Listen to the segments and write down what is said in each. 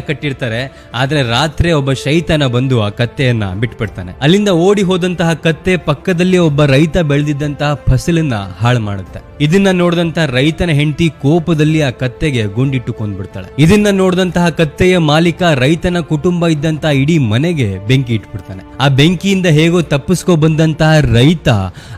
ಕಟ್ಟಿರ್ತಾರೆ. ಆದ್ರೆ ರಾತ್ರಿ ಒಬ್ಬ ಶೈತಾನ ಬಂದು ಆ ಕತ್ತೆಯನ್ನ ಬಿಟ್ಬಿಡ್ತಾನೆ. ಅಲ್ಲಿಂದ ಓಡಿ ಹೋದಂತಹ ಕತ್ತೆ ಪಕ್ಕದಲ್ಲಿ ಒಬ್ಬ ರೈತ ಬೆಳೆದಿದ್ದಂತಹ ಫಸಲನ್ನ ಹಾಳು ಮಾಡುತ್ತೆ. ಇದನ್ನ ನೋಡಿದಂತಹ ರೈತನ ಹೆಂಡತಿ ಕೋಪದಲ್ಲಿ ಆ ಕತ್ತೆಗೆ ಗುಂಡಿಟ್ಟು ಕೊಂದ್ಬಿಡ್ತಾಳೆ. ಇದನ್ನ ನೋಡಿದಂತಹ ಕತ್ತೆಯ ಮಾಲೀಕ ರೈತನ ಕುಟುಂಬ ಇದ್ದಂತಹ ಇಡೀ ಮನೆಗೆ ಬೆಂಕಿ ಇಟ್ಬಿಡ್ತಾನೆ. ಆ ಬೆಂಕಿಯಿಂದ ಹೇಗೋ ತಪ್ಪಿಸ್ಕೊ ಬಂದಂತಹ ರೈತ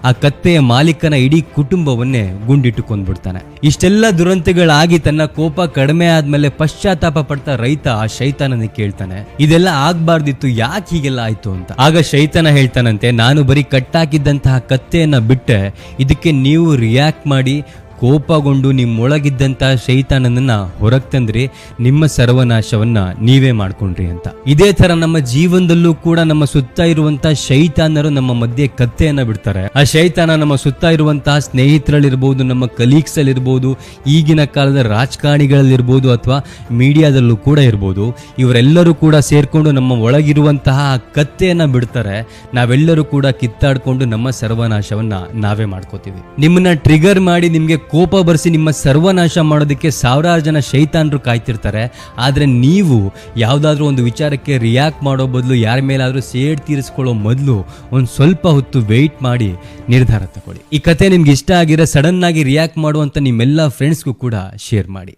ಆ ಕತ್ತೆಯ ಮಾಲೀಕನ ಇಡೀ ಕುಟುಂಬವನ್ನೇ ಗುಂಡಿಟ್ಟು ಕೊಂದ್ಬಿಡ್ತಾನೆ. ಇಷ್ಟೆಲ್ಲ ದುರಂತಗಳಾಗಿ ತನ್ನ ಕೋಪ ಕಡಿಮೆ ಆದ್ಮೇಲೆ ಪಶ್ಚಾತ್ತಾಪ ಪಡ್ತಾ ರೈತ ಆ ಶೈತಾನನ ಕೇಳ್ತಾನೆ, ಇದೆಲ್ಲ ಆಗ್ಬಾರ್ದಿತ್ತು, ಯಾಕೆ ಹೀಗೆಲ್ಲ ಆಯ್ತು ಅಂತ. ಆಗ ಶೈತಾನ ಹೇಳ್ತಾನಂತೆ, ನಾನು ಬರೀ ಕಟ್ಟಾಕಿದ್ದಂತಹ ಕತ್ತೆಯನ್ನ ಬಿಟ್ಟೆ, ಇದಕ್ಕೆ ನೀವು ರಿಯಾಕ್ಟ್ ಮಾಡಿ ಕೋಪಗೊಂಡು ನಿಮ್ಮೊಳಗಿದ್ದಂತಹ ಶೈತಾನನನ್ನ ಹೊರಗೆ ತಂದ್ರಿ, ನಿಮ್ಮ ಸರ್ವನಾಶವನ್ನ ನೀವೇ ಮಾಡ್ಕೊಂಡ್ರಿ ಅಂತ. ಇದೇ ತರ ನಮ್ಮ ಜೀವನದಲ್ಲೂ ಕೂಡ ನಮ್ಮ ಸುತ್ತ ಇರುವಂತಹ ಶೈತಾನರು ನಮ್ಮ ಮಧ್ಯೆ ಕತ್ತೆಯನ್ನ ಬಿಡ್ತಾರೆ. ಆ ಶೈತಾನ ನಮ್ಮ ಸುತ್ತ ಇರುವಂತಹ ಸ್ನೇಹಿತರಲ್ಲಿರ್ಬೋದು, ನಮ್ಮ ಕಲೀಗ್ಸ್ ಅಲ್ಲಿರ್ಬೋದು, ಈಗಿನ ಕಾಲದ ರಾಜಕಾರಣಿಗಳಲ್ಲಿರ್ಬೋದು, ಅಥವಾ ಮೀಡಿಯಾದಲ್ಲೂ ಕೂಡ ಇರ್ಬೋದು, ಇವರೆಲ್ಲರೂ ಕೂಡ ಸೇರ್ಕೊಂಡು ನಮ್ಮ ಒಳಗಿರುವಂತಹ ಕತ್ತೆಯನ್ನ ಬಿಡ್ತಾರೆ. ನಾವೆಲ್ಲರೂ ಕೂಡ ಕಿತ್ತಾಡ್ಕೊಂಡು ನಮ್ಮ ಸರ್ವನಾಶವನ್ನ ನಾವೇ ಮಾಡ್ಕೋತೀವಿ. ನಿಮ್ಮನ್ನ ಟ್ರಿಗರ್ ಮಾಡಿ ನಿಮ್ಗೆ ಕೋಪ ಬರ್ಸಿ ನಿಮ್ಮ ಸರ್ವನಾಶ ಮಾಡೋದಕ್ಕೆ ಸಾವಿರಾರು ಜನ ಶೈತಾನರು ಕಾಯ್ತಿರ್ತಾರೆ. ಆದ್ರೆ ನೀವು ಯಾವ್ದಾದ್ರು ಒಂದು ವಿಚಾರಕ್ಕೆ ರಿಯಾಕ್ಟ್ ಮಾಡೋ ಬದಲು, ಯಾರ ಮೇಲಾದ್ರೂ ಸೇಡ್ ತೀರಿಸ್ಕೊಳ್ಳೋ ಮೊದಲು ಒಂದು ಸ್ವಲ್ಪ ಹೊತ್ತು ವೆಯ್ಟ್ ಮಾಡಿ ನಿರ್ಧಾರ ತಗೊಳ್ಳಿ. ಈ ಕತೆ ನಿಮ್ಗೆ ಇಷ್ಟ ಆಗಿರೋ ಸಡನ್ ಆಗಿ ರಿಯಾಕ್ಟ್ ಮಾಡುವಂತ ನಿಮ್ಮೆಲ್ಲ ಫ್ರೆಂಡ್ಸ್ಗೂ ಕೂಡ ಶೇರ್ ಮಾಡಿ.